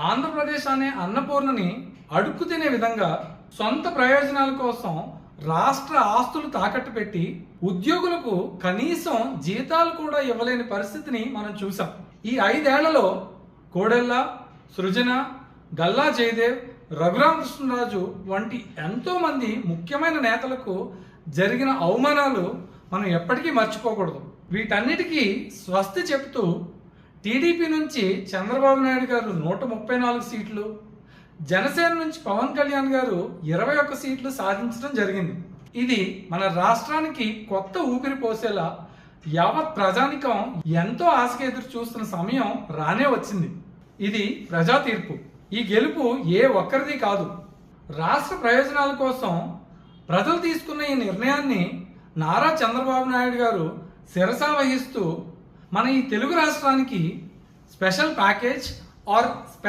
ఆంధ్రప్రదేశ్ అనే అన్నపూర్ణని అడుక్కు తినే విధంగా సొంత ప్రయోజనాల కోసం రాష్ట్ర ఆస్తులు తాకట్టు పెట్టి ఉద్యోగులకు కనీసం జీతాలు కూడా ఇవ్వలేని పరిస్థితిని మనం చూసాం. ఈ 5 ఏళ్లలో కోడెల్ల, సృజన, గల్లా జయదేవ్, రఘురామకృష్ణరాజు వంటి ఎంతో మంది ముఖ్యమైన నేతలకు జరిగిన అవమానాలు మనం ఎప్పటికీ మర్చిపోకూడదు. వీటన్నిటికీ స్వస్తి చెబుతూ టీడీపీ నుంచి చంద్రబాబు నాయుడు గారు 134 సీట్లు, జనసేన నుంచి పవన్ కళ్యాణ్ గారు 21 సీట్లు సాధించడం జరిగింది. ఇది మన రాష్ట్రానికి కొత్త ఊపిరి పోసేలా యావత్ ప్రజానికం ఎంతో ఆశగా ఎదురు చూస్తున్న సమయం రానే వచ్చింది. ఇది ప్రజా తీర్పు. ఈ గెలుపు ఏ ఒక్కరిది కాదు. రాష్ట్ర ప్రయోజనాల కోసం ప్రజలు తీసుకున్న ఈ నిర్ణయాన్ని నారా చంద్రబాబు నాయుడు గారు శిరసా వహిస్తూ మన ఈ తెలుగు రాష్ట్రానికి స్పెషల్ ప్యాకేజ్ ఆర్ స్పెషల్